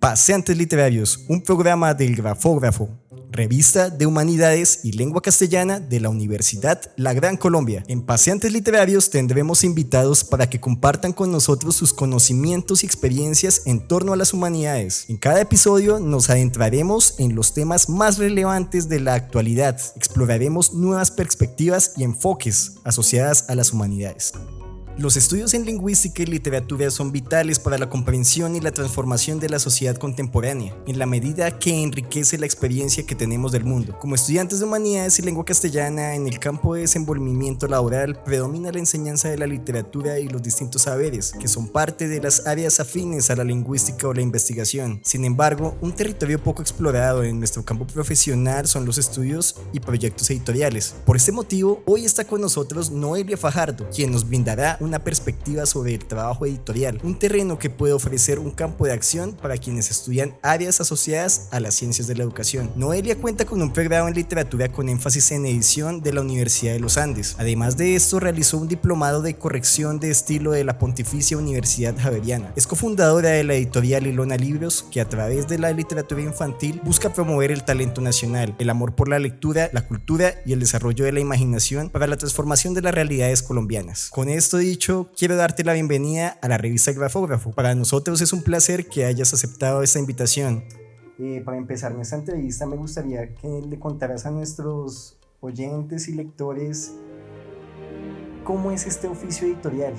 Paseantes Literarios, un programa del Grafógrafo, revista de Humanidades y Lengua Castellana de la Universidad La Gran Colombia. En Paseantes Literarios tendremos invitados para que compartan con nosotros sus conocimientos y experiencias en torno a las humanidades. En cada episodio nos adentraremos en los temas más relevantes de la actualidad, exploraremos nuevas perspectivas y enfoques asociadas a las humanidades. Los estudios en lingüística y literatura son vitales para la comprensión y la transformación de la sociedad contemporánea, en la medida que enriquece la experiencia que tenemos del mundo. Como estudiantes de humanidades y lengua castellana, en el campo de desenvolvimiento laboral predomina la enseñanza de la literatura y los distintos saberes, que son parte de las áreas afines a la lingüística o la investigación. Sin embargo, un territorio poco explorado en nuestro campo profesional son los estudios y proyectos editoriales. Por este motivo, hoy está con nosotros Noelia Fajardo, quien nos brindará una perspectiva sobre el trabajo editorial, un terreno que puede ofrecer un campo de acción para quienes estudian áreas asociadas a las ciencias de la educación. Noelia cuenta con un pregrado en literatura con énfasis en edición de la Universidad de los Andes. Además de esto, realizó un diplomado de corrección de estilo de la Pontificia Universidad Javeriana. Es cofundadora de la editorial Ilona Libros, que a través de la literatura infantil busca promover el talento nacional, el amor por la lectura, la cultura y el desarrollo de la imaginación para la transformación de las realidades colombianas. Con esto dicho, quiero darte la bienvenida a la revista Grafógrafo. Para nosotros es un placer que hayas aceptado esta invitación. Para empezar nuestra entrevista, me gustaría que le contaras a nuestros oyentes y lectores cómo es este oficio editorial.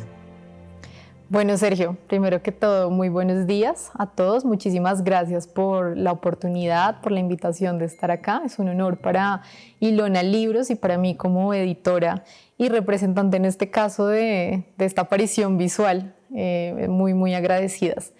Bueno, Sergio, primero que todo, muy buenos días a todos. Muchísimas gracias por la oportunidad, por la invitación de estar acá. Es un honor para Ilona Libros y para mí como editora y representante en este caso de esta aparición visual. Muy agradecidas.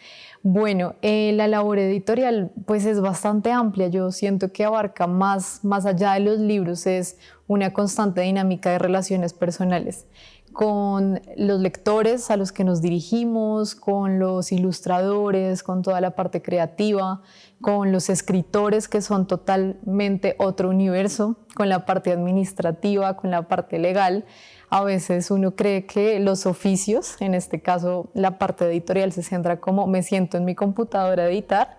Bueno, la labor editorial pues es bastante amplia. Yo siento que abarca más allá de los libros, es una constante dinámica de relaciones personales con los lectores a los que nos dirigimos, con los ilustradores, con toda la parte creativa, con los escritores que son totalmente otro universo, con la parte administrativa, con la parte legal. A veces uno cree que los oficios, en este caso la parte editorial se centra como me siento en mi computadora a editar,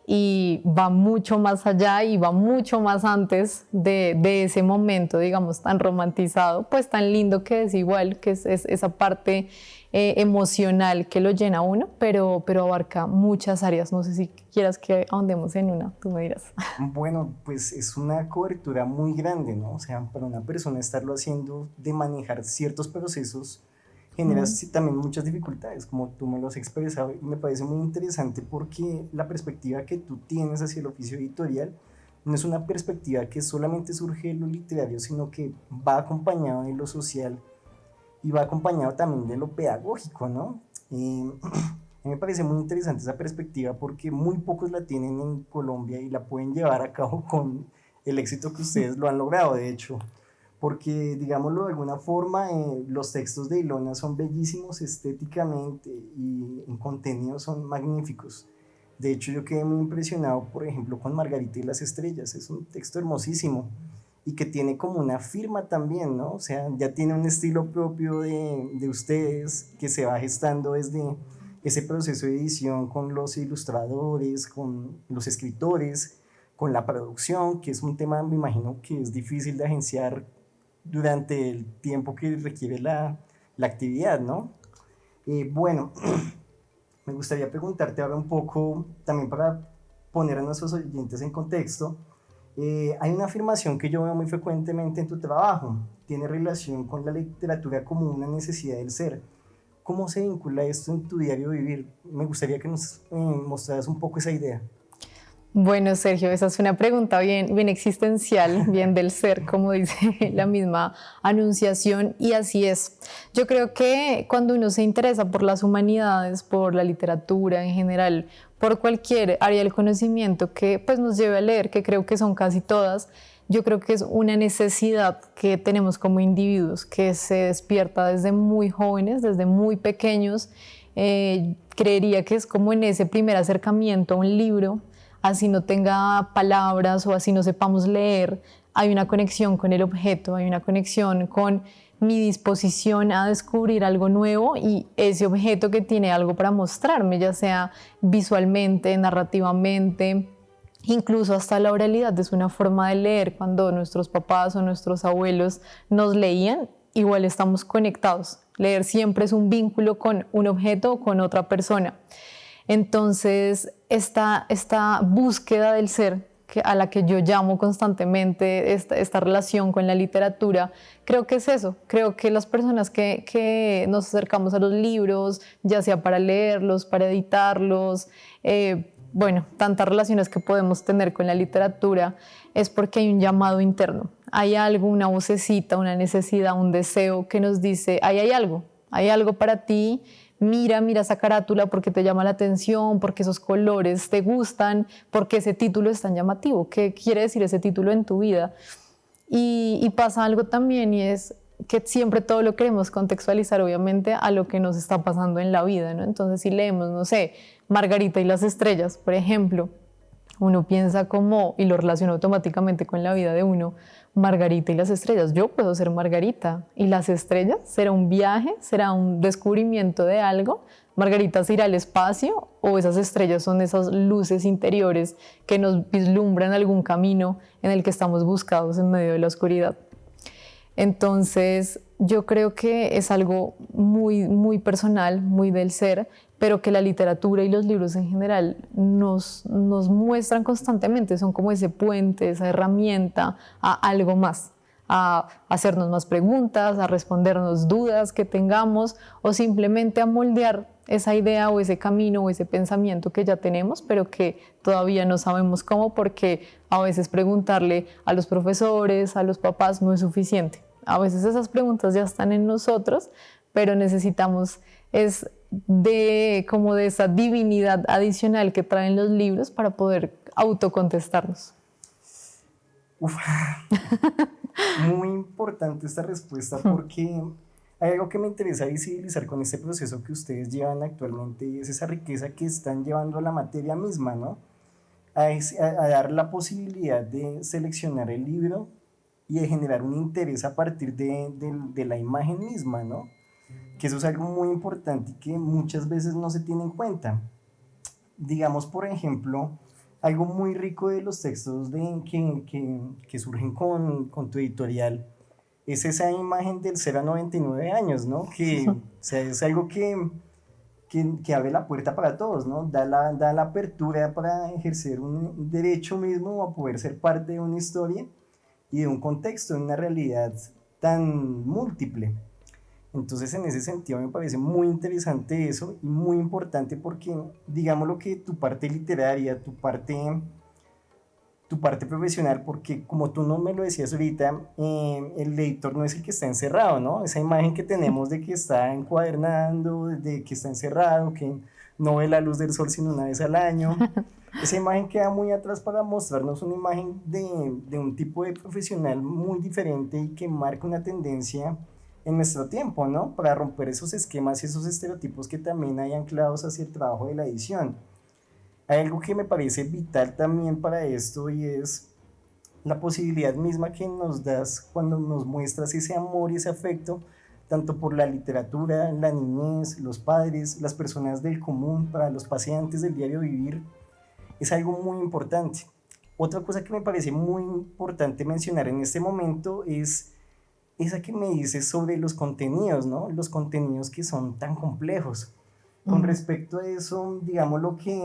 y va mucho más allá y va mucho más antes de ese momento, digamos, tan romantizado, pues tan lindo que es igual, que es esa parte emocional que lo llena a uno, pero abarca muchas áreas. No sé si quieras que ahondemos en una, tú me dirás. Bueno, pues es una cobertura muy grande, ¿no? O sea, para una persona estarlo haciendo, de manejar ciertos procesos, genera también muchas dificultades, como tú me lo has expresado, y me parece muy interesante porque la perspectiva que tú tienes hacia el oficio editorial no es una perspectiva que solamente surge de lo literario, sino que va acompañado de lo social y va acompañado también de lo pedagógico, ¿no? A mí me parece muy interesante esa perspectiva porque muy pocos la tienen en Colombia y la pueden llevar a cabo con el éxito que ustedes lo han logrado, de hecho. Porque, digámoslo de alguna forma, los textos de Ilona son bellísimos estéticamente y en contenido son magníficos. De hecho, yo quedé muy impresionado, por ejemplo, con Margarita y las estrellas. Es un texto hermosísimo y que tiene como una firma también, ¿no? O sea, ya tiene un estilo propio de ustedes que se va gestando desde ese proceso de edición con los ilustradores, con los escritores, con la producción, que es un tema, me imagino, que es difícil de agenciar durante el tiempo que requiere la actividad, ¿no? Bueno, me gustaría preguntarte ahora un poco, también para poner a nuestros oyentes en contexto, hay una afirmación que yo veo muy frecuentemente en tu trabajo, tiene relación con la literatura como una necesidad del ser. ¿Cómo se vincula esto en tu diario vivir? Me gustaría que nos mostraras un poco esa idea. Bueno, Sergio, esa es una pregunta bien existencial, bien del ser, como dice la misma anunciación, y así es. Yo creo que cuando uno se interesa por las humanidades, por la literatura en general, por cualquier área del conocimiento que pues, nos lleve a leer, que creo que son casi todas, yo creo que es una necesidad que tenemos como individuos, que se despierta desde muy jóvenes, desde muy pequeños. Creería que es como en ese primer acercamiento a un libro, así no tenga palabras o así no sepamos leer, hay una conexión con el objeto, hay una conexión con mi disposición a descubrir algo nuevo y ese objeto que tiene algo para mostrarme, ya sea visualmente, narrativamente, incluso hasta la oralidad es una forma de leer. Cuando nuestros papás o nuestros abuelos nos leían, igual estamos conectados. Leer siempre es un vínculo con un objeto o con otra persona. Entonces, esta búsqueda del ser, a la que yo llamo constantemente, esta relación con la literatura, creo que es eso. Creo que las personas que nos acercamos a los libros, ya sea para leerlos, para editarlos, bueno, tantas relaciones que podemos tener con la literatura, es porque hay un llamado interno. Hay algo, una vocecita, una necesidad, un deseo que nos dice, ahí hay algo para ti. Mira esa carátula porque te llama la atención, porque esos colores te gustan, porque ese título es tan llamativo. ¿Qué quiere decir ese título en tu vida? Y pasa algo también, y es que siempre todo lo queremos contextualizar, obviamente, a lo que nos está pasando en la vida, ¿no? Entonces, si leemos, no sé, Margarita y las estrellas, por ejemplo, uno piensa como, y lo relaciona automáticamente con la vida de uno, Margarita y las estrellas. Yo puedo ser Margarita y las estrellas será un viaje, será un descubrimiento de algo. Margarita se irá al espacio, o esas estrellas son esas luces interiores que nos vislumbran algún camino en el que estamos buscados en medio de la oscuridad. Entonces, yo creo que es algo muy, muy personal, muy del ser, pero que la literatura y los libros en general nos muestran constantemente. Son como ese puente, esa herramienta a algo más, a hacernos más preguntas, a respondernos dudas que tengamos, o simplemente a moldear esa idea o ese camino o ese pensamiento que ya tenemos, pero que todavía no sabemos cómo, porque a veces preguntarle a los profesores, a los papás, no es suficiente. A veces esas preguntas ya están en nosotros, pero necesitamos de esa divinidad adicional que traen los libros para poder autocontestarnos. Uf. Muy importante esta respuesta, porque hay algo que me interesa visibilizar con este proceso que ustedes llevan actualmente, y es esa riqueza que están llevando a la materia misma, ¿no? A dar la posibilidad de seleccionar el libro y de generar un interés a partir de la imagen misma, ¿no? Que eso es algo muy importante y que muchas veces no se tiene en cuenta. Digamos, por ejemplo, algo muy rico de los textos que surgen con tu editorial es esa imagen del 0 a 99 años, ¿no? O sea, es algo que abre la puerta para todos, ¿no? Da la apertura para ejercer un derecho mismo a poder ser parte de una historia y de un contexto, de una realidad tan múltiple. Entonces, en ese sentido me parece muy interesante eso y muy importante, porque digamos lo que tu parte literaria, tu parte profesional, porque como tú no me lo decías ahorita, el editor no es el que está encerrado, ¿no? Esa imagen que tenemos de que está encuadernando, de que está encerrado, que no ve la luz del sol sino una vez al año, esa imagen queda muy atrás para mostrarnos una imagen de un tipo de profesional muy diferente y que marca una tendencia en nuestro tiempo, ¿no? Para romper esos esquemas y esos estereotipos que también hay anclados hacia el trabajo de la edición. Hay algo que me parece vital también para esto, y es la posibilidad misma que nos das cuando nos muestras ese amor y ese afecto, tanto por la literatura, la niñez, los padres, las personas del común, para los paseantes del diario vivir. Es algo muy importante. Otra cosa que me parece muy importante mencionar en este momento es esa que me dices sobre los contenidos, ¿no? Los contenidos que son tan complejos. Con respecto a eso, digamos lo que,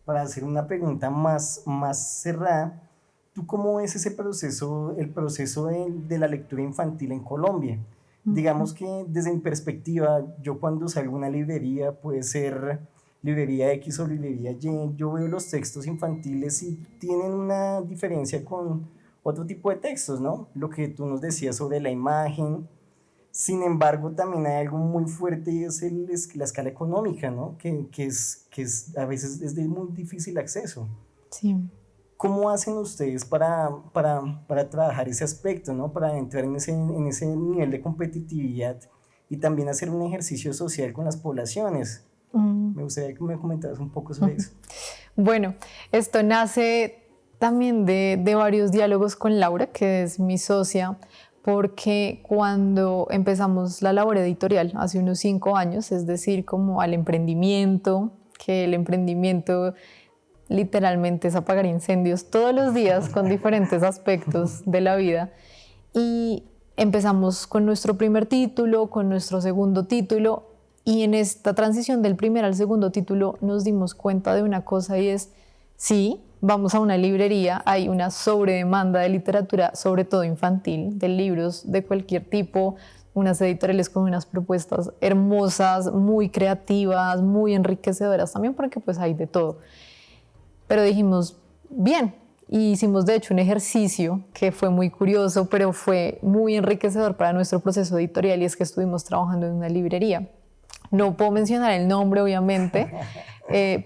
para hacer una pregunta más cerrada, ¿tú cómo ves ese proceso, el proceso de la lectura infantil en Colombia? Digamos que desde mi perspectiva, yo cuando salgo a una librería, puede ser librería X o librería Y, yo veo los textos infantiles y tienen una diferencia con otro tipo de textos, ¿no? Lo que tú nos decías sobre la imagen. Sin embargo, también hay algo muy fuerte, y es la escala económica, ¿no? Que a veces es de muy difícil acceso. Sí. ¿Cómo hacen ustedes para trabajar ese aspecto, ¿no? Para entrar en ese nivel de competitividad y también hacer un ejercicio social con las poblaciones? Me gustaría que me comentaras un poco sobre eso. Bueno, esto nace también de varios diálogos con Laura, que es mi socia, porque cuando empezamos la labor editorial hace unos 5 años, es decir, como al emprendimiento, que el emprendimiento literalmente es apagar incendios todos los días con diferentes aspectos de la vida, y empezamos con nuestro primer título, con nuestro segundo título, y en esta transición del primer al segundo título nos dimos cuenta de una cosa, y es, sí, vamos a una librería, hay una sobredemanda de literatura, sobre todo infantil, de libros de cualquier tipo, unas editoriales con unas propuestas hermosas, muy creativas, muy enriquecedoras también, porque pues hay de todo. Pero dijimos, bien, y hicimos de hecho un ejercicio que fue muy curioso, pero fue muy enriquecedor para nuestro proceso editorial, y es que estuvimos trabajando en una librería. No puedo mencionar el nombre, obviamente,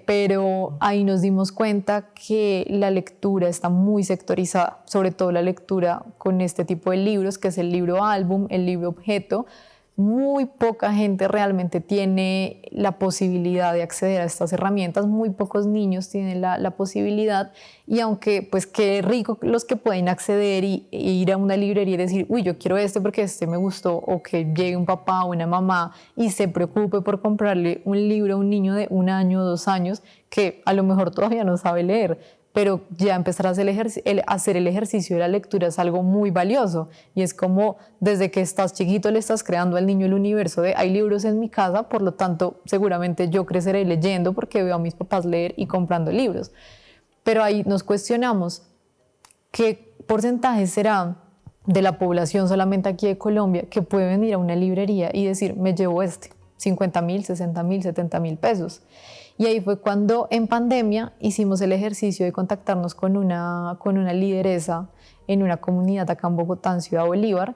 pero ahí nos dimos cuenta que la lectura está muy sectorizada, sobre todo la lectura con este tipo de libros, que es el libro álbum, el libro objeto. Muy poca gente realmente tiene la posibilidad de acceder a estas herramientas, muy pocos niños tienen la posibilidad, y aunque pues qué rico los que pueden acceder e ir a una librería y decir, uy, yo quiero este porque este me gustó, o que llegue un papá o una mamá y se preocupe por comprarle un libro a un niño de 1 año o 2 años que a lo mejor todavía no sabe leer, pero ya empezar a hacer el ejercicio de la lectura es algo muy valioso, y es como desde que estás chiquito le estás creando al niño el universo de hay libros en mi casa, por lo tanto seguramente yo creceré leyendo porque veo a mis papás leer y comprando libros. Pero ahí nos cuestionamos qué porcentaje será de la población solamente aquí de Colombia que puede venir a una librería y decir, me llevo 50.000, 60.000, 70.000 pesos. Y ahí fue cuando en pandemia hicimos el ejercicio de contactarnos con una lideresa en una comunidad acá en Bogotá, en Ciudad Bolívar,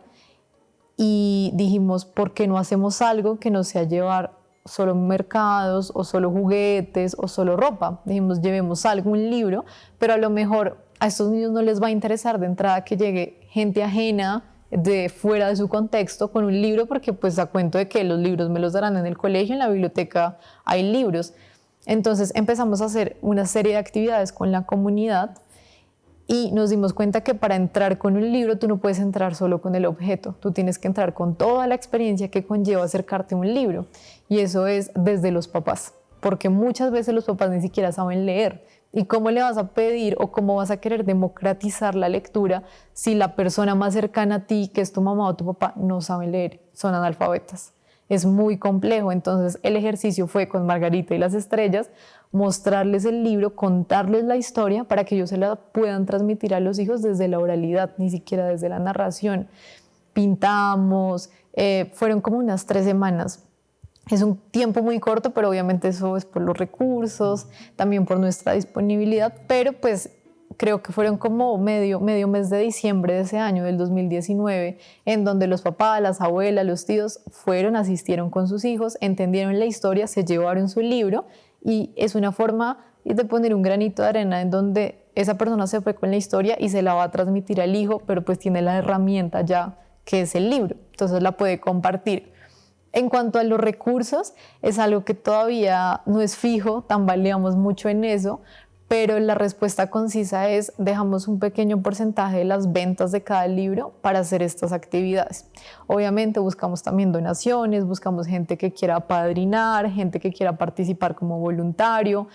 y dijimos, ¿por qué no hacemos algo que no sea llevar solo mercados o solo juguetes o solo ropa? Dijimos, llevemos algo, un libro, pero a lo mejor a estos niños no les va a interesar de entrada que llegue gente ajena de fuera de su contexto con un libro, porque pues a cuento de que los libros me los darán en el colegio, en la biblioteca hay libros. Entonces empezamos a hacer una serie de actividades con la comunidad y nos dimos cuenta que para entrar con un libro tú no puedes entrar solo con el objeto, tú tienes que entrar con toda la experiencia que conlleva acercarte a un libro, y eso es desde los papás, porque muchas veces los papás ni siquiera saben leer. ¿Y cómo le vas a pedir o cómo vas a querer democratizar la lectura si la persona más cercana a ti, que es tu mamá o tu papá, no sabe leer, son analfabetas? Es muy complejo. Entonces el ejercicio fue con Margarita y las estrellas, mostrarles el libro, contarles la historia para que ellos se la puedan transmitir a los hijos desde la oralidad, ni siquiera desde la narración. Pintamos, fueron como unas 3 semanas. Es un tiempo muy corto, pero obviamente eso es por los recursos, también por nuestra disponibilidad, pero pues creo que fueron como medio mes de diciembre de ese año, del 2019, en donde los papás, las abuelas, los tíos asistieron con sus hijos, entendieron la historia, se llevaron su libro, y es una forma de poner un granito de arena en donde esa persona se fue con la historia y se la va a transmitir al hijo, pero pues tiene la herramienta ya que es el libro, entonces la puede compartir. En cuanto a los recursos, es algo que todavía no es fijo, tambaleamos mucho en eso, pero la respuesta concisa es: dejamos un pequeño porcentaje de las ventas de cada libro para hacer estas actividades. Obviamente buscamos también donaciones, buscamos gente que quiera apadrinar, gente que quiera participar como voluntario.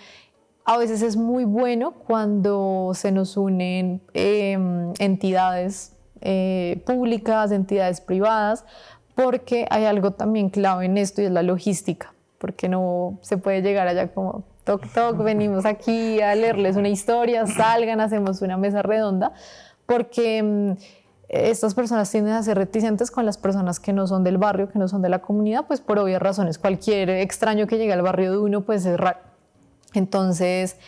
A veces es muy bueno cuando se nos unen entidades públicas, entidades privadas, porque hay algo también clave en esto, y es la logística, porque no se puede llegar allá como toc toc, venimos aquí a leerles una historia, salgan, hacemos una mesa redonda, porque estas personas tienden a ser reticentes con las personas que no son del barrio, que no son de la comunidad, pues por obvias razones. Cualquier extraño que llegue al barrio de uno pues es raro. Entonces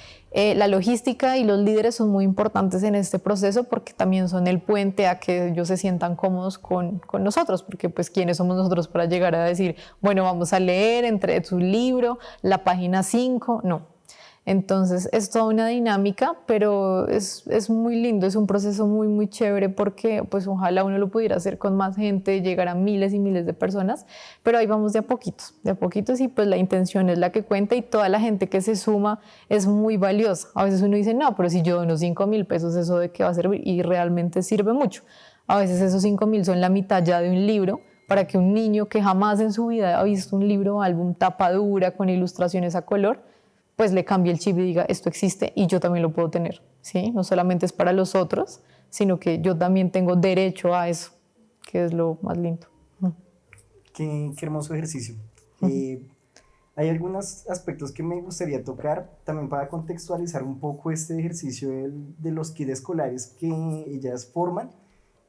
la logística y los líderes son muy importantes en este proceso, porque también son el puente a que ellos se sientan cómodos con nosotros, porque pues quiénes somos nosotros para llegar a decir, bueno, vamos a leer entre su libro la página 5, no. Entonces es toda una dinámica, pero es muy lindo, es un proceso muy muy chévere, porque pues ojalá uno lo pudiera hacer con más gente, llegar a miles y miles de personas, pero ahí vamos de a poquitos, y pues la intención es la que cuenta, y toda la gente que se suma es muy valiosa. A veces uno dice, no, pero si yo dono 5.000 pesos, ¿eso de qué va a servir? Y realmente sirve mucho. A veces esos 5.000 son la mitad ya de un libro, para que un niño que jamás en su vida ha visto un libro o álbum tapa dura con ilustraciones a color, pues le cambie el chip y diga, esto existe y yo también lo puedo tener, ¿sí? No solamente es para los otros, sino que yo también tengo derecho a eso, que es lo más lindo. Qué hermoso ejercicio. Hay algunos aspectos que me gustaría tocar también para contextualizar un poco este ejercicio de los kits escolares que ellas forman,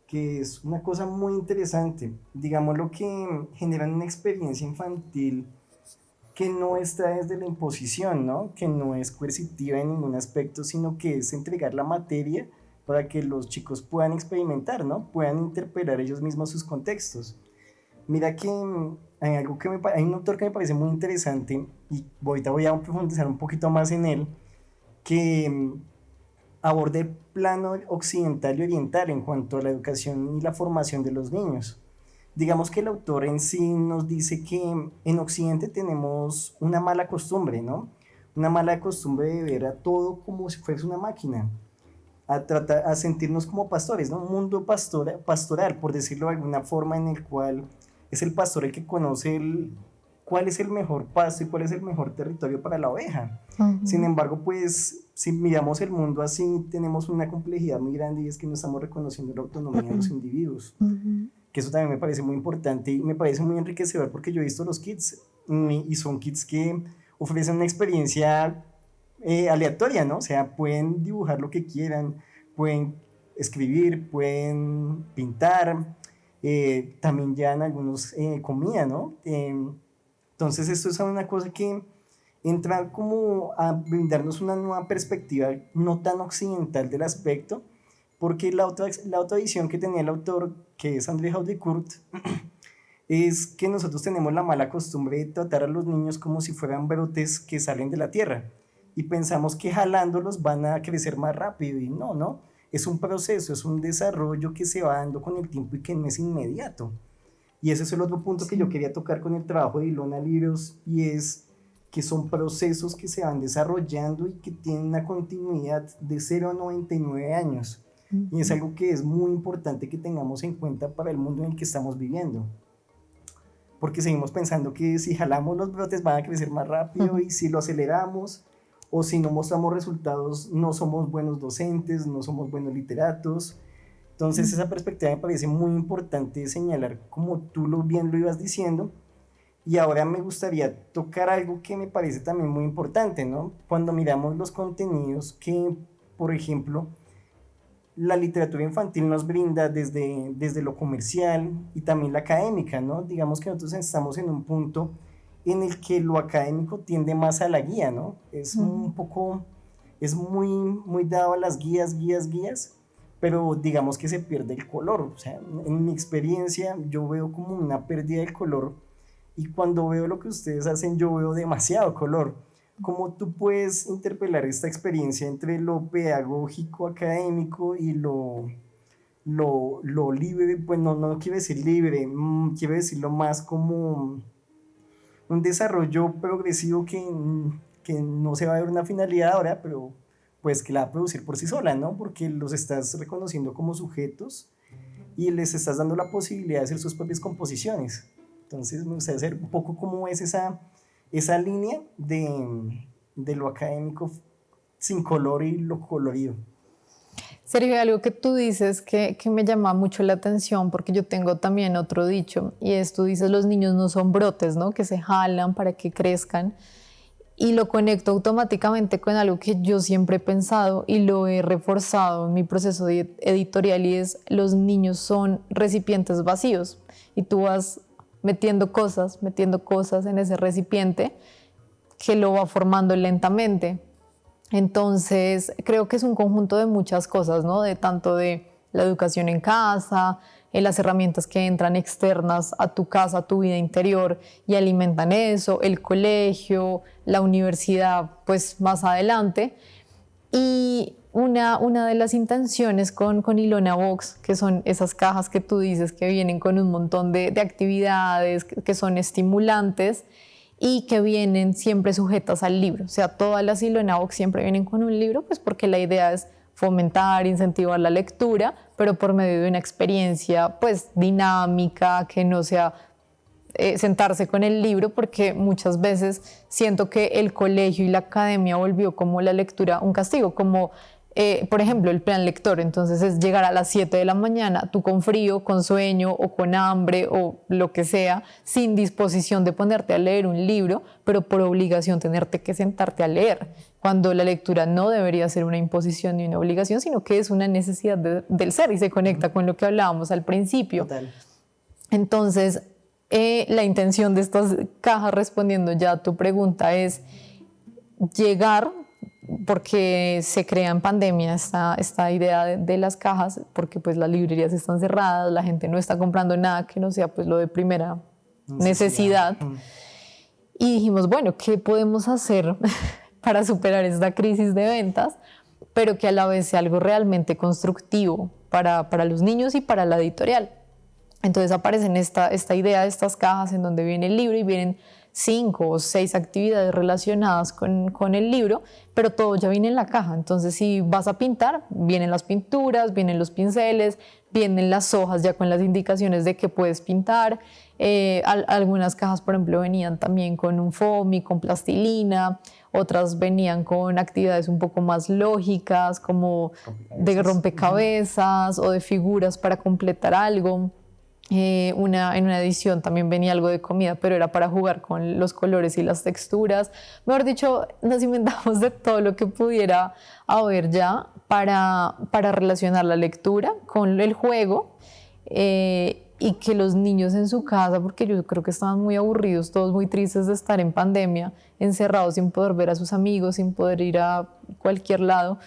que es una cosa muy interesante. Digamos lo que generan una experiencia infantil que no está desde la imposición, ¿no? Que no es coercitiva en ningún aspecto, sino que es entregar la materia para que los chicos puedan experimentar, ¿no? Puedan interpretar ellos mismos sus contextos. Mira que hay algo hay un autor que me parece muy interesante y ahorita voy a profundizar un poquito más en él, que aborda el plano occidental y oriental en cuanto a la educación y la formación de los niños. Digamos que el autor en sí nos dice que en Occidente tenemos una mala costumbre, ¿no? Una mala costumbre de ver a todo como si fuese una máquina, a sentirnos como pastores, ¿no? Un mundo pastoral, por decirlo de alguna forma, en el cual es el pastor el que conoce cuál es el mejor pasto y cuál es el mejor territorio para la oveja. Sin embargo, pues, si miramos el mundo así, tenemos una complejidad muy grande y es que no estamos reconociendo la autonomía de los individuos. Que eso también me parece muy importante y me parece muy enriquecedor porque yo he visto los kits y son kits que ofrecen una experiencia aleatoria, ¿no? O sea, pueden dibujar lo que quieran, pueden escribir, pueden pintar, también ya en algunos comida, ¿no? Entonces esto es una cosa que entra como a brindarnos una nueva perspectiva no tan occidental del aspecto, porque la otra visión que tenía el autor, que es André Haudecourt, es que nosotros tenemos la mala costumbre de tratar a los niños como si fueran brotes que salen de la tierra y pensamos que jalándolos van a crecer más rápido y no, es un proceso, es un desarrollo que se va dando con el tiempo y que no es inmediato. Y ese es el otro punto que yo quería tocar con el trabajo de Ilona Libros, y es que son procesos que se van desarrollando y que tienen una continuidad de 0 a 99 años. Y es algo que es muy importante que tengamos en cuenta para el mundo en el que estamos viviendo. Porque seguimos pensando que si jalamos los brotes van a crecer más rápido y si lo aceleramos o si no mostramos resultados no somos buenos docentes, no somos buenos literatos. Entonces esa perspectiva me parece muy importante señalar, como tú bien lo ibas diciendo. Y ahora me gustaría tocar algo que me parece también muy importante, ¿no? Cuando miramos los contenidos que, por ejemplo, la literatura infantil nos brinda desde lo comercial y también la académica, ¿no? Digamos que nosotros estamos en un punto en el que lo académico tiende más a la guía, ¿no? Es un poco, es muy dado a las guías, pero digamos que se pierde el color. O sea, en mi experiencia yo veo como una pérdida del color y cuando veo lo que ustedes hacen yo veo demasiado color. ¿Cómo tú puedes interpelar esta experiencia entre lo pedagógico, académico y lo libre? Pues no quiero decir libre, quiero decirlo más como un desarrollo progresivo que no se va a ver una finalidad ahora, pero pues que la va a producir por sí sola, ¿no? Porque los estás reconociendo como sujetos y les estás dando la posibilidad de hacer sus propias composiciones. Entonces me gustaría saber un poco cómo es esa línea de lo académico sin color y lo colorido. Sergio, algo que tú dices que me llama mucho la atención, porque yo tengo también otro dicho, y es, tú dices, los niños no son brotes, ¿no? Que se jalan para que crezcan, y lo conecto automáticamente con algo que yo siempre he pensado y lo he reforzado en mi proceso editorial, y es, los niños son recipientes vacíos, y tú vas metiendo cosas en ese recipiente que lo va formando lentamente. Entonces, creo que es un conjunto de muchas cosas, ¿no? De tanto de la educación en casa, las herramientas que entran externas a tu casa, a tu vida interior y alimentan eso, el colegio, la universidad, pues más adelante. Y una de las intenciones con Ilona Box, que son esas cajas que tú dices que vienen con un montón de actividades que son estimulantes y que vienen siempre sujetas al libro. O sea, todas las Ilona Box siempre vienen con un libro, pues porque la idea es fomentar, incentivar la lectura, pero por medio de una experiencia pues dinámica, que no sea sentarse con el libro, porque muchas veces siento que el colegio y la academia volvió como la lectura un castigo, como por ejemplo el plan lector. Entonces es llegar a las 7 de la mañana, tú con frío, con sueño o con hambre o lo que sea, sin disposición de ponerte a leer un libro, pero por obligación tenerte que sentarte a leer, cuando la lectura no debería ser una imposición ni una obligación, sino que es una necesidad del ser, y se conecta con lo que hablábamos al principio. Total. Entonces, la intención de estas cajas, respondiendo ya a tu pregunta, es llegar, porque se crea en pandemia esta idea de las cajas, porque pues las librerías están cerradas, la gente no está comprando nada que no sea pues lo de primera necesidad. Y dijimos, bueno, ¿qué podemos hacer para superar esta crisis de ventas, pero que a la vez sea algo realmente constructivo para los niños y para la editorial? Entonces aparece esta idea de estas cajas en donde viene el libro y vienen 5 o 6 actividades relacionadas con el libro, pero todo ya viene en la caja. Entonces, si vas a pintar, vienen las pinturas, vienen los pinceles, vienen las hojas ya con las indicaciones de qué puedes pintar. Algunas cajas, por ejemplo, venían también con un foamy, con plastilina, otras venían con actividades un poco más lógicas, como de rompecabezas o de figuras para completar algo. En una edición también venía algo de comida, pero era para jugar con los colores y las texturas. Mejor dicho, nos inventamos de todo lo que pudiera haber ya para relacionar la lectura con el juego, y que los niños en su casa, porque yo creo que estaban muy aburridos, todos muy tristes de estar en pandemia, encerrados sin poder ver a sus amigos, sin poder ir a cualquier lado.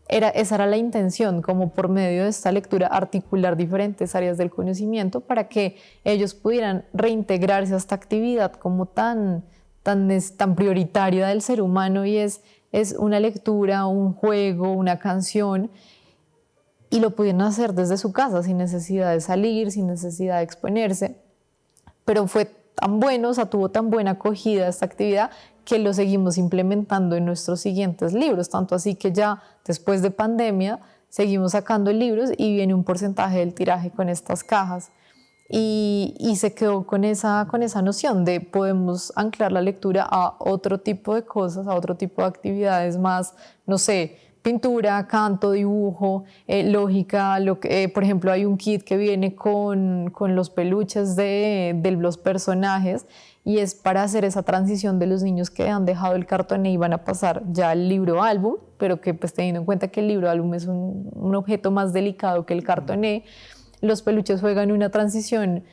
Esa era la intención, como por medio de esta lectura articular diferentes áreas del conocimiento para que ellos pudieran reintegrarse a esta actividad como tan prioritaria del ser humano, y es una lectura, un juego, una canción, y lo pudieran hacer desde su casa sin necesidad de salir, sin necesidad de exponerse. Pero fue tan bueno, o sea, tuvo tan buena acogida esta actividad, que lo seguimos implementando en nuestros siguientes libros, tanto así que ya después de pandemia seguimos sacando libros y viene un porcentaje del tiraje con estas cajas, y se quedó con esa noción de podemos anclar la lectura a otro tipo de cosas, a otro tipo de actividades más, no sé, pintura, canto, dibujo, lógica. Por ejemplo, hay un kit que viene con los peluches de los personajes, y es para hacer esa transición de los niños que han dejado el cartoné y van a pasar ya al libro álbum, pero que pues teniendo en cuenta que el libro álbum es un objeto más delicado que el cartoné, los peluches juegan una transición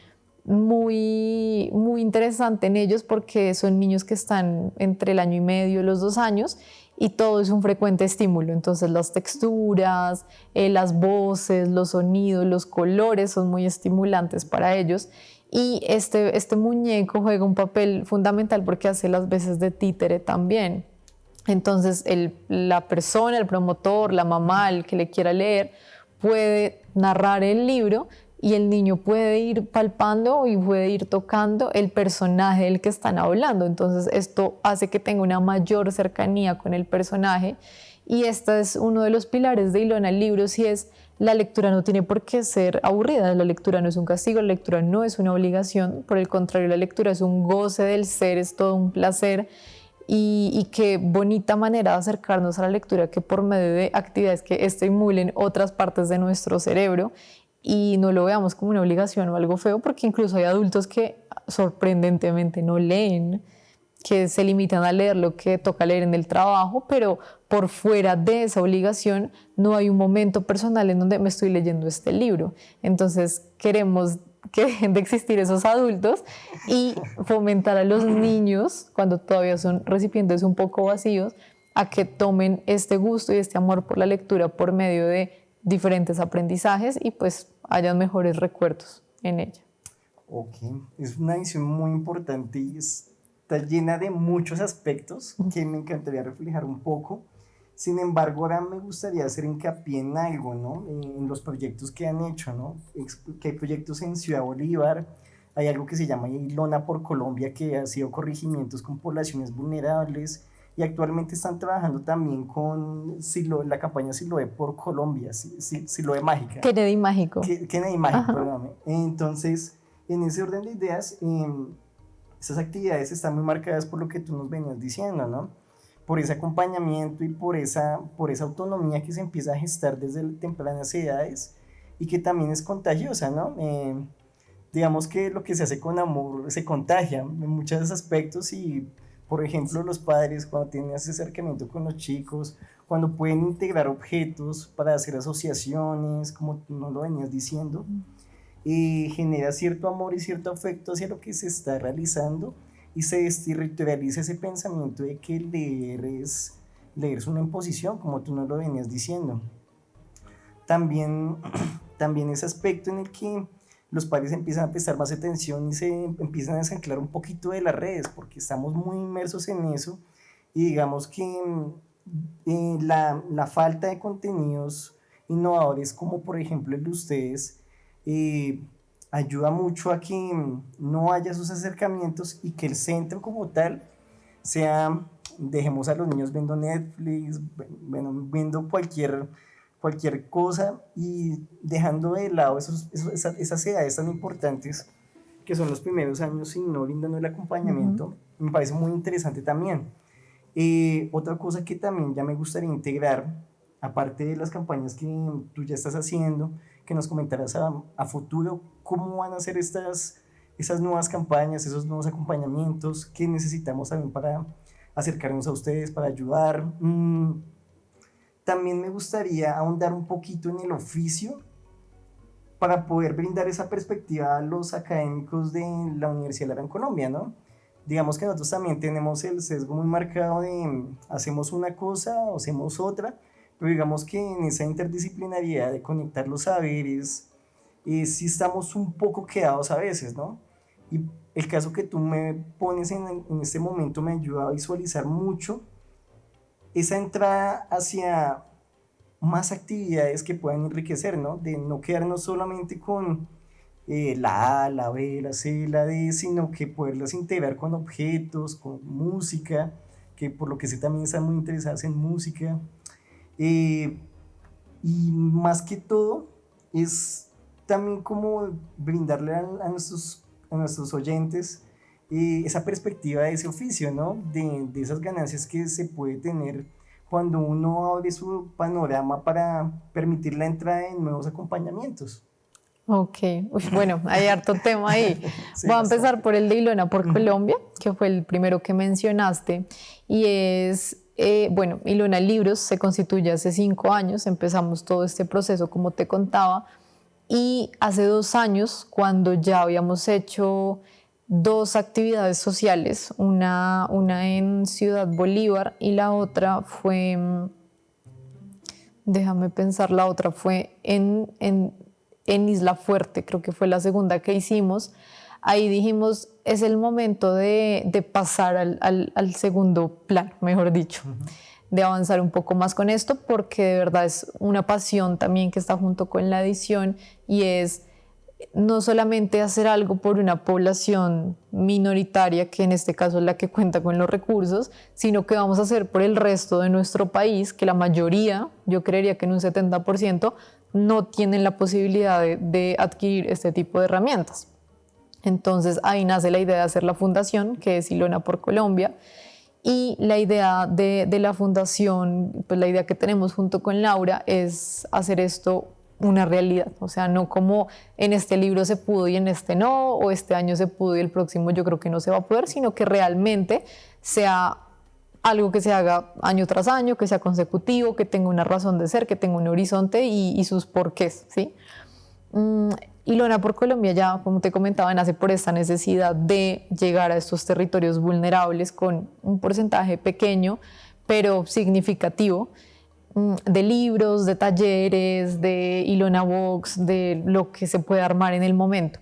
muy, muy interesante en ellos, porque son niños que están entre el año y medio y los 2 años, y todo es un frecuente estímulo. Entonces las texturas, las voces, los sonidos, los colores son muy estimulantes para ellos. Y este muñeco juega un papel fundamental porque hace las veces de títere también. Entonces la persona, el promotor, la mamá, el que le quiera leer, puede narrar el libro, y el niño puede ir palpando y puede ir tocando el personaje del que están hablando. Entonces esto hace que tenga una mayor cercanía con el personaje, y este es uno de los pilares de Ilona Libros, y es: la lectura no tiene por qué ser aburrida, la lectura no es un castigo, la lectura no es una obligación, por el contrario, la lectura es un goce del ser, es todo un placer. Y qué bonita manera de acercarnos a la lectura, que por medio de actividades que estimulen otras partes de nuestro cerebro y no lo veamos como una obligación o algo feo, porque incluso hay adultos que sorprendentemente no leen, que se limitan a leer lo que toca leer en el trabajo, pero por fuera de esa obligación no hay un momento personal en donde me estoy leyendo este libro. Entonces queremos que dejen de existir esos adultos y fomentar a los niños, cuando todavía son recipientes un poco vacíos, a que tomen este gusto y este amor por la lectura por medio de diferentes aprendizajes, y pues hayan mejores recuerdos en ella. Ok, es una edición muy importante y está llena de muchos aspectos que me encantaría reflejar un poco. Sin embargo, ahora me gustaría hacer hincapié en algo, ¿no? En los proyectos que han hecho, ¿no? Que hay proyectos en Ciudad Bolívar, hay algo que se llama Ilona por Colombia, que ha sido corregimientos con poblaciones vulnerables, y actualmente están trabajando también con la campaña Siloé por Colombia, Siloé Mágica. Kennedy Mágico. Kennedy Mágico, perdóname. Entonces, en ese orden de ideas, esas actividades están muy marcadas por lo que tú nos venías diciendo, ¿no? Por ese acompañamiento y por esa autonomía que se empieza a gestar desde tempranas edades y que también es contagiosa, ¿no? Digamos que lo que se hace con amor se contagia en muchos aspectos y, por ejemplo, los padres cuando tienen ese acercamiento con los chicos, cuando pueden integrar objetos para hacer asociaciones, como tú nos lo venías diciendo, genera cierto amor y cierto afecto hacia lo que se está realizando y se desterritorializa ese pensamiento de que leer es una imposición, como tú nos lo venías diciendo. También ese aspecto en el que los padres empiezan a prestar más atención y se empiezan a desanclar un poquito de las redes, porque estamos muy inmersos en eso y digamos que la falta de contenidos innovadores, como por ejemplo el de ustedes, ayuda mucho a que no haya esos acercamientos y que el centro como tal sea, dejemos a los niños viendo Netflix, bueno, viendo cualquier cosa y dejando de lado esas edades tan importantes que son los primeros años y no brindando el acompañamiento. Me parece muy interesante también. Otra cosa que también ya me gustaría integrar, aparte de las campañas que tú ya estás haciendo, que nos comentaras a futuro cómo van a ser esas nuevas campañas, esos nuevos acompañamientos que necesitamos también para acercarnos a ustedes, para ayudar. También me gustaría ahondar un poquito en el oficio para poder brindar esa perspectiva a los académicos de la Universidad de la Gran Colombia, ¿no? Digamos que nosotros también tenemos el sesgo muy marcado de hacemos una cosa o hacemos otra, pero digamos que en esa interdisciplinariedad de conectar los saberes, sí estamos un poco quedados a veces, ¿no? Y el caso que tú me pones en este momento me ayuda a visualizar mucho esa entrada hacia más actividades que puedan enriquecer, ¿no? De no quedarnos solamente con la A, la B, la C, la D, sino que poderlas integrar con objetos, con música, que por lo que sé también están muy interesadas en música. Y más que todo es también como brindarle a nuestros oyentes esa perspectiva de ese oficio, ¿no? De esas ganancias que se puede tener cuando uno abre su panorama para permitir la entrada de nuevos acompañamientos. Ok, bueno, hay harto tema ahí. Sí, voy a bastante. empezar por el de Ilona por Colombia, que fue el primero que mencionaste, y es, bueno, Ilona Libros se constituye hace 5 años, empezamos todo este proceso como te contaba, y hace 2 años, cuando ya habíamos hecho 2 actividades sociales, una en Ciudad Bolívar y la otra fue, déjame pensar, la otra fue en Isla Fuerte, creo que fue la segunda que hicimos. Ahí dijimos, es el momento de pasar al segundo plano, mejor dicho, de avanzar un poco más con esto, porque de verdad es una pasión también que está junto con la edición y es no solamente hacer algo por una población minoritaria, que en este caso es la que cuenta con los recursos, sino que vamos a hacer por el resto de nuestro país, que la mayoría, yo creería que en un 70%, no tienen la posibilidad de adquirir este tipo de herramientas. Entonces ahí nace la idea de hacer la fundación, que es Ilona por Colombia, y la idea de la fundación, pues la idea que tenemos junto con Laura es hacer esto una realidad, o sea, no como en este libro se pudo y en este no, o este año se pudo y el próximo yo creo que no se va a poder, sino que realmente sea algo que se haga año tras año, que sea consecutivo, que tenga una razón de ser, que tenga un horizonte y sus porqués, ¿sí? Ilona por Colombia ya, como te comentaba, nace por esta necesidad de llegar a estos territorios vulnerables con un porcentaje pequeño, pero significativo, de libros, de talleres, de Ilona Box, de lo que se puede armar en el momento.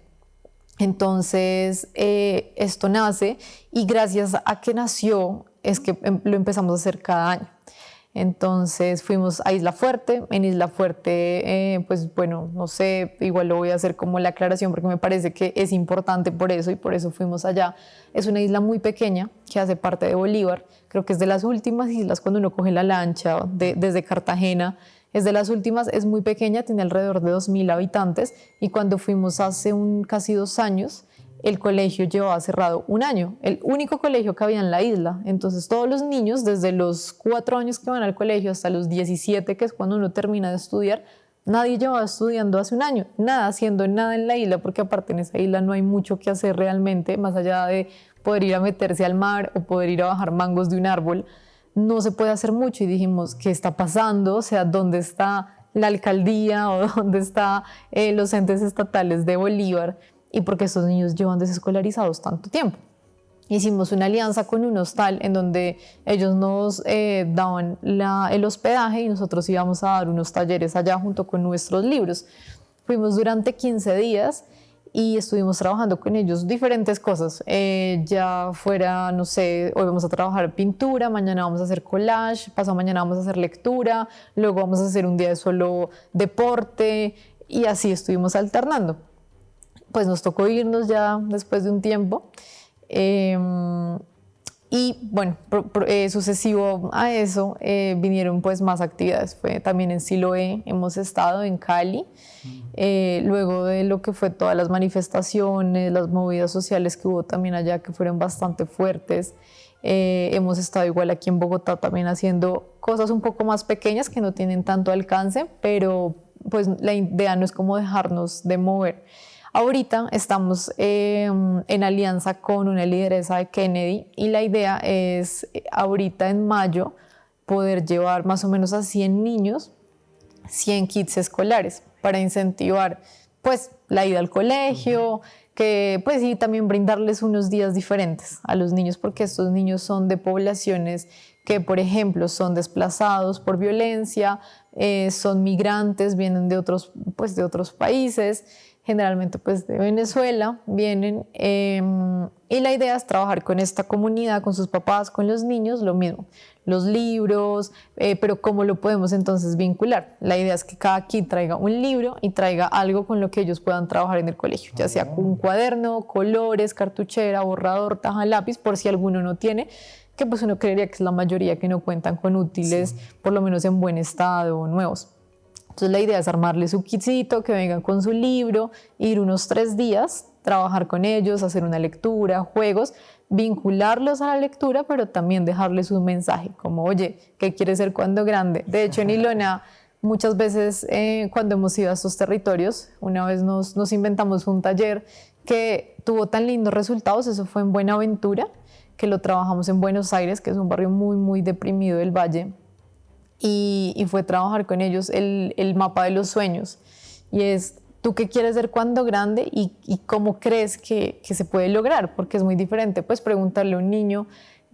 Entonces, esto nace y gracias a que nació es que lo empezamos a hacer cada año. Entonces fuimos a Isla Fuerte. En Isla Fuerte, pues bueno, no sé, igual lo voy a hacer como la aclaración porque me parece que es importante por eso y por eso fuimos allá. Es una isla muy pequeña que hace parte de Bolívar. Creo que es de las últimas islas cuando uno coge la lancha desde Cartagena. Es de las últimas, es muy pequeña, tiene alrededor de 2.000 habitantes y cuando fuimos hace casi 2 años, el colegio llevaba cerrado 1 año, el único colegio que había en la isla. Entonces todos los niños, desde los 4 años que van al colegio hasta los 17, que es cuando uno termina de estudiar, nadie llevaba estudiando hace 1 año, nada, haciendo nada en la isla, porque aparte en esa isla no hay mucho que hacer realmente, más allá de poder ir a meterse al mar o poder ir a bajar mangos de un árbol. No se puede hacer mucho y dijimos, ¿qué está pasando? O sea, ¿dónde está la alcaldía o dónde están los entes estatales de Bolívar? Y por qué estos niños llevan desescolarizados tanto tiempo. Hicimos una alianza con un hostal en donde ellos nos daban el hospedaje y nosotros íbamos a dar unos talleres allá junto con nuestros libros. Fuimos durante 15 días y estuvimos trabajando con ellos diferentes cosas. Ya fuera, no sé, hoy vamos a trabajar pintura, mañana vamos a hacer collage, pasado mañana vamos a hacer lectura, luego vamos a hacer un día de solo deporte y así estuvimos alternando. Pues nos tocó irnos ya después de un tiempo. Y bueno, sucesivo a eso vinieron pues más actividades. Fue también en Siloé, hemos estado en Cali, luego de lo que fue todas las manifestaciones, las movidas sociales que hubo también allá que fueron bastante fuertes. Hemos estado igual aquí en Bogotá también haciendo cosas un poco más pequeñas que no tienen tanto alcance, pero pues la idea no es como dejarnos de mover. Ahorita estamos en alianza con una lideresa de Kennedy y la idea es ahorita en mayo poder llevar más o menos a 100 niños, 100 kits escolares para incentivar pues la ida al colegio, que pues y también brindarles unos días diferentes a los niños porque estos niños son de poblaciones que por ejemplo son desplazados por violencia, son migrantes, vienen de otros países, generalmente pues de Venezuela vienen y la idea es trabajar con esta comunidad, con sus papás, con los niños, lo mismo, los libros, pero ¿cómo lo podemos entonces vincular? La idea es que cada kit traiga un libro y traiga algo con lo que ellos puedan trabajar en el colegio, ya sea un cuaderno, colores, cartuchera, borrador, taja, lápiz, por si alguno no tiene, que pues uno creería que es la mayoría que no cuentan con útiles, sí, por lo menos en buen estado o nuevos. Entonces la idea es armarle su kitcito, que vengan con su libro, ir unos 3 días, trabajar con ellos, hacer una lectura, juegos, vincularlos a la lectura, pero también dejarles un mensaje como, oye, ¿qué quieres ser cuando grande? De hecho, en Ilona, muchas veces cuando hemos ido a estos territorios, una vez nos inventamos un taller que tuvo tan lindos resultados, eso fue en Buenaventura, que lo trabajamos en Buenos Aires, que es un barrio muy, muy deprimido del Valle, y fue trabajar con ellos el mapa de los sueños. Y es, ¿tú qué quieres ser cuando grande y cómo crees que se puede lograr? Porque es muy diferente, pues preguntarle a un niño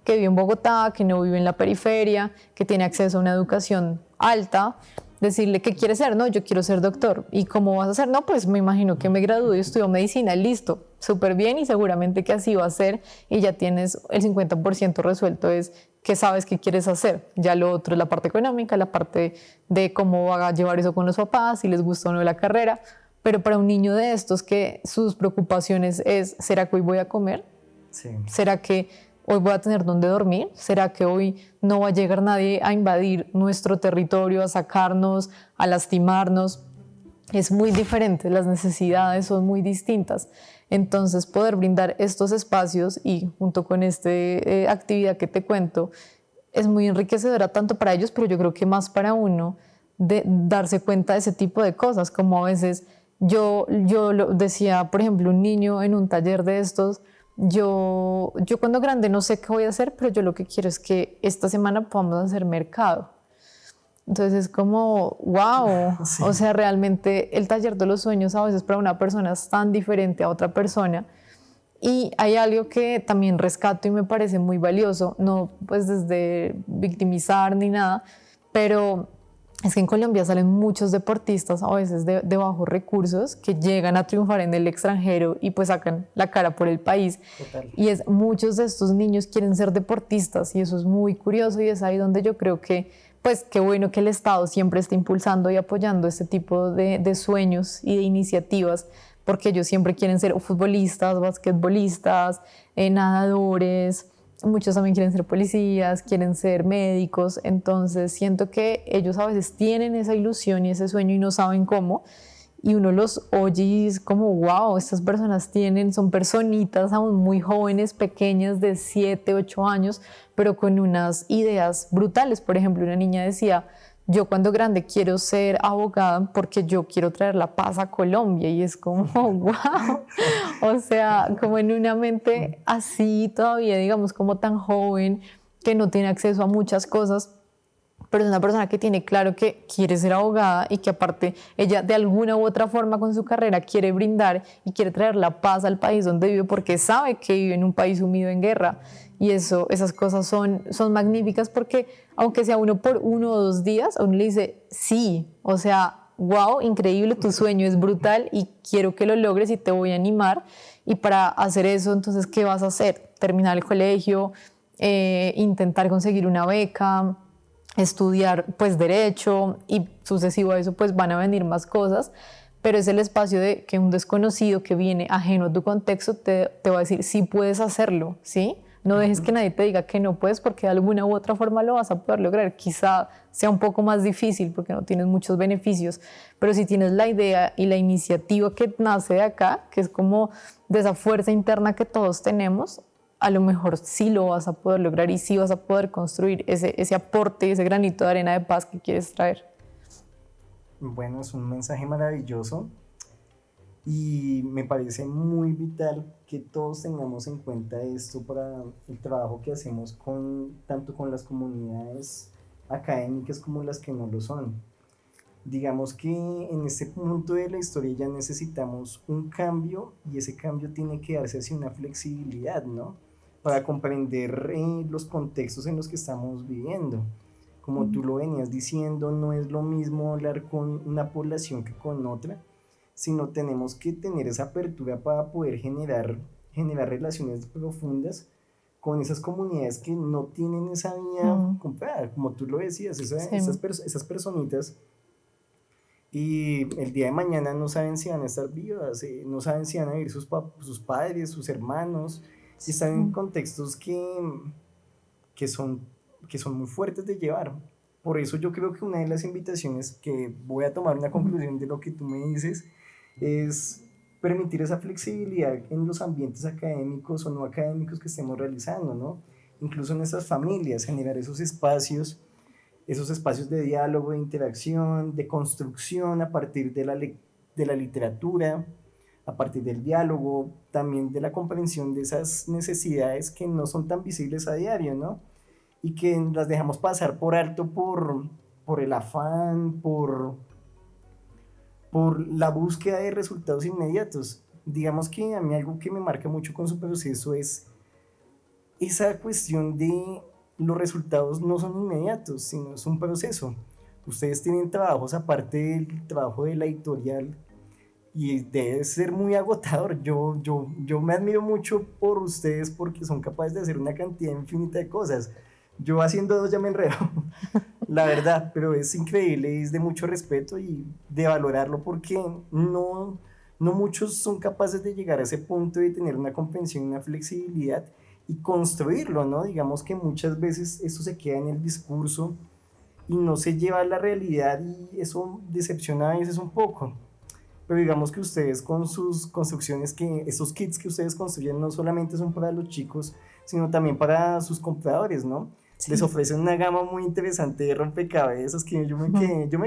que vive en Bogotá, que no vive en la periferia, que tiene acceso a una educación alta, decirle qué quieres ser, no, yo quiero ser doctor. ¿Y cómo vas a ser? No, pues me imagino que me gradúo y estudio medicina, listo, súper bien y seguramente que así va a ser y ya tienes el 50% resuelto, es que sabes qué quieres hacer. Ya lo otro es la parte económica, la parte de cómo va a llevar eso con los papás, si les gusta o no la carrera, pero para un niño de estos que sus preocupaciones es, ¿será que hoy voy a comer? Sí. ¿Será que hoy voy a tener dónde dormir? ¿Será que hoy no va a llegar nadie a invadir nuestro territorio, a sacarnos, a lastimarnos? Es muy diferente, las necesidades son muy distintas. Entonces, poder brindar estos espacios y junto con esta actividad que te cuento, es muy enriquecedora tanto para ellos, pero yo creo que más para uno, de darse cuenta de ese tipo de cosas, como a veces yo lo decía, por ejemplo, un niño en un taller de estos, yo cuando grande no sé qué voy a hacer, pero yo lo que quiero es que esta semana podamos hacer mercado. Entonces es como, wow, sí. O sea, realmente el taller de los sueños a veces para una persona es tan diferente a otra persona. Y hay algo que también rescato y me parece muy valioso, no pues desde victimizar ni nada, pero es que en Colombia salen muchos deportistas a veces de bajos recursos que llegan a triunfar en el extranjero y pues sacan la cara por el país. Total. Y muchos de estos niños quieren ser deportistas y eso es muy curioso y es ahí donde yo creo que pues qué bueno que el Estado siempre esté impulsando y apoyando este tipo de sueños y de iniciativas, porque ellos siempre quieren ser futbolistas, basquetbolistas, nadadores, muchos también quieren ser policías, quieren ser médicos, entonces siento que ellos a veces tienen esa ilusión y ese sueño y no saben cómo, y uno los oye y es como, wow, estas personas son personitas aún muy jóvenes, pequeñas de 7, 8 años, pero con unas ideas brutales. Por ejemplo, una niña decía, yo cuando grande quiero ser abogada porque yo quiero traer la paz a Colombia, y es como, wow, o sea, como en una mente así todavía, digamos, como tan joven, que no tiene acceso a muchas cosas, pero es una persona que tiene claro que quiere ser abogada y que aparte ella de alguna u otra forma con su carrera quiere brindar y quiere traer la paz al país donde vive, porque sabe que vive en un país sumido en guerra. Y esas cosas son magníficas, porque aunque sea uno por 1 o 2 días, a uno le dice sí, o sea, wow, increíble, tu sueño es brutal y quiero que lo logres y te voy a animar. Y para hacer eso, entonces, ¿qué vas a hacer? Terminar el colegio, intentar conseguir una beca, estudiar pues derecho, y sucesivo a eso pues van a venir más cosas, pero es el espacio de que un desconocido que viene ajeno a tu contexto te va a decir sí puedes hacerlo, ¿sí? No dejes que nadie te diga que no puedes, porque de alguna u otra forma lo vas a poder lograr. Quizá sea un poco más difícil porque no tienes muchos beneficios, pero si tienes la idea y la iniciativa que nace de acá, que es como de esa fuerza interna que todos tenemos, a lo mejor sí lo vas a poder lograr y sí vas a poder construir ese aporte y ese granito de arena de paz que quieres traer. Bueno, es un mensaje maravilloso y me parece muy vital que todos tengamos en cuenta esto para el trabajo que hacemos tanto con las comunidades académicas como las que no lo son. Digamos que en este punto de la historia ya necesitamos un cambio, y ese cambio tiene que darse hacia una flexibilidad, ¿no? Para comprender los contextos en los que estamos viviendo. Como tú lo venías diciendo, no es lo mismo hablar con una población que con otra, sino tenemos que tener esa apertura para poder generar relaciones profundas con esas comunidades que no tienen esa vía comprada, como tú lo decías, esas personitas, y el día de mañana no saben si van a estar vivas, no saben si van a vivir sus padres, sus hermanos, y están en contextos que son, que son muy fuertes de llevar. Por eso yo creo que una de las invitaciones, que voy a tomar una conclusión de lo que tú me dices, es permitir esa flexibilidad en los ambientes académicos o no académicos que estemos realizando, ¿no? Incluso en nuestras familias, generar esos espacios de diálogo, de interacción, de construcción a partir de la literatura, a partir del diálogo, también de la comprensión de esas necesidades que no son tan visibles a diario, ¿no? Y que las dejamos pasar por alto por el afán, por la búsqueda de resultados inmediatos. Digamos que a mí algo que me marca mucho con su proceso es esa cuestión de los resultados no son inmediatos, sino es un proceso. Ustedes tienen trabajos aparte del trabajo de la editorial y debe ser muy agotador. Yo me admiro mucho por ustedes porque son capaces de hacer una cantidad infinita de cosas. Yo haciendo dos ya me enredo, la verdad, pero es increíble, es de mucho respeto y de valorarlo, porque no muchos son capaces de llegar a ese punto de tener una comprensión, una flexibilidad y construirlo, ¿no? Digamos que muchas veces eso se queda en el discurso y no se lleva a la realidad, y eso decepciona a veces un poco. Pero digamos que ustedes con sus construcciones, que esos kits que ustedes construyen no solamente son para los chicos, sino también para sus compradores, ¿no? Sí. Les ofrecen una gama muy interesante de rompecabezas que yo me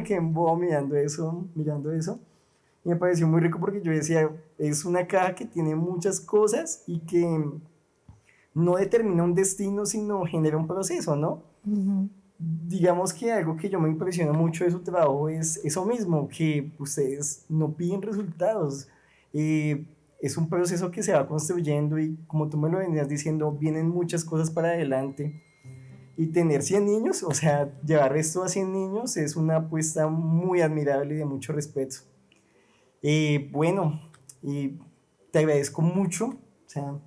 quedé bobo mirando eso, y me pareció muy rico porque yo decía, es una caja que tiene muchas cosas y que no determina un destino, sino genera un proceso, ¿no? Digamos que algo que yo me impresiona mucho de su trabajo es eso mismo, que ustedes no piden resultados. Es un proceso que se va construyendo y, como tú me lo venías diciendo, vienen muchas cosas para adelante. Y tener 100 niños, o sea, llevar esto a 100 niños es una apuesta muy admirable y de mucho respeto. Bueno, te agradezco mucho, o sea,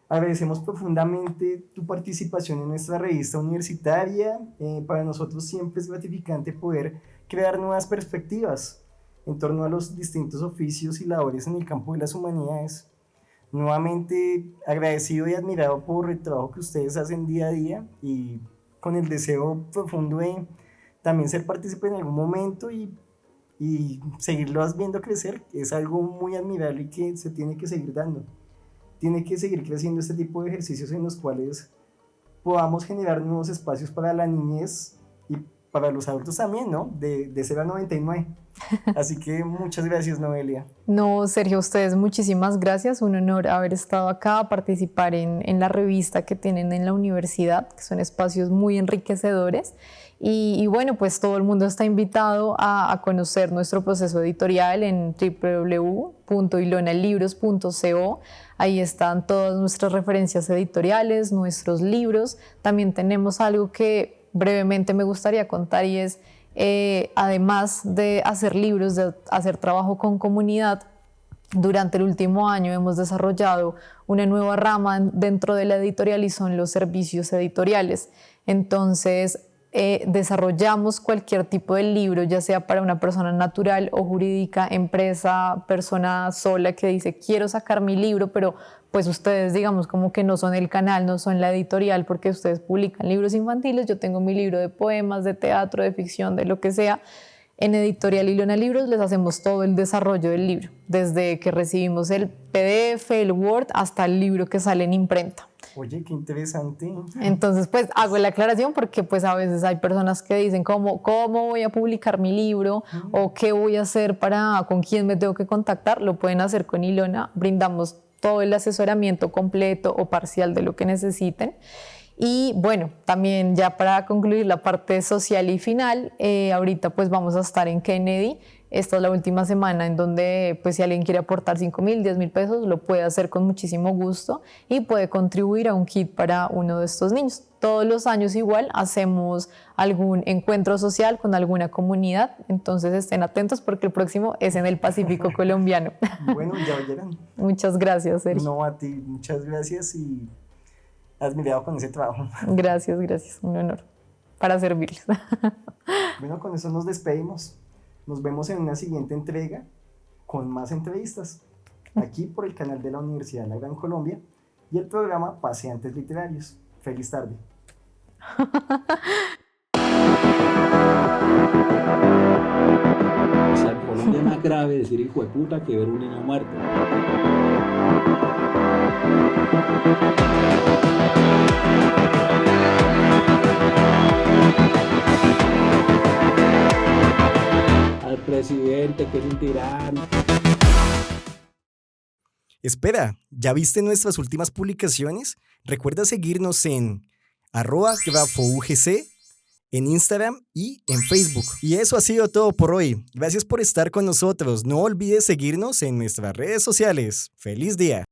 agradecemos profundamente tu participación en nuestra revista universitaria. Para nosotros siempre es gratificante poder crear nuevas perspectivas en torno a los distintos oficios y labores en el campo de las humanidades. Nuevamente agradecido y admirado por el trabajo que ustedes hacen día a día y con el deseo profundo de también ser partícipe en algún momento y seguirlos viendo crecer. Es algo muy admirable y que se tiene que seguir dando. Tiene que seguir creciendo este tipo de ejercicios en los cuales podamos generar nuevos espacios para la niñez y para los adultos también, ¿no? De 0 a 99. Así que muchas gracias, Noelia. No, Sergio, a ustedes muchísimas gracias. Un honor haber estado acá, participar en la revista que tienen en la universidad, que son espacios muy enriquecedores. Y bueno, pues todo el mundo está invitado a conocer nuestro proceso editorial en www.ilonalibros.co. Ahí están todas nuestras referencias editoriales, nuestros libros. También tenemos algo que brevemente me gustaría contar y es, además de hacer libros, de hacer trabajo con comunidad, durante el último año hemos desarrollado una nueva rama dentro de la editorial y son los servicios editoriales. Entonces, desarrollamos cualquier tipo de libro, ya sea para una persona natural o jurídica, empresa, persona sola que dice quiero sacar mi libro, pero pues ustedes digamos como que no son el canal, no son la editorial porque ustedes publican libros infantiles, yo tengo mi libro de poemas, de teatro, de ficción, de lo que sea. En Editorial Ilona Libros les hacemos todo el desarrollo del libro, desde que recibimos el PDF, el Word, hasta el libro que sale en imprenta. Oye, qué interesante. Entonces, pues hago la aclaración porque pues a veces hay personas que dicen ¿cómo voy a publicar mi libro? ¿O qué voy a hacer con quién me tengo que contactar? Lo pueden hacer con Ilona, brindamos todo el asesoramiento completo o parcial de lo que necesiten. Y bueno, también ya para concluir la parte social y final, ahorita pues vamos a estar en Kennedy. Esta es la última semana en donde pues si alguien quiere aportar 5,000, 10,000 pesos, lo puede hacer con muchísimo gusto y puede contribuir a un kit para uno de estos niños. Todos los años igual hacemos algún encuentro social con alguna comunidad, entonces estén atentos porque el próximo es en el Pacífico colombiano. Bueno, ya oyeron. Muchas gracias, Sergio. No, a ti, muchas gracias y admirado con ese trabajo. Gracias, un honor para servirles. Bueno, con eso nos despedimos. Nos vemos en una siguiente entrega con más entrevistas aquí por el canal de la Universidad de la Gran Colombia y el programa Paseantes Literarios. Feliz tarde. O sea, en Colombia es más grave decir hijo de puta que ver un niño muerto. Al presidente que es un tirano. Espera, ¿ya viste nuestras últimas publicaciones? Recuerda seguirnos en @grafougc, en Instagram y en Facebook. Y eso ha sido todo por hoy. Gracias por estar con nosotros. No olvides seguirnos en nuestras redes sociales. ¡Feliz día!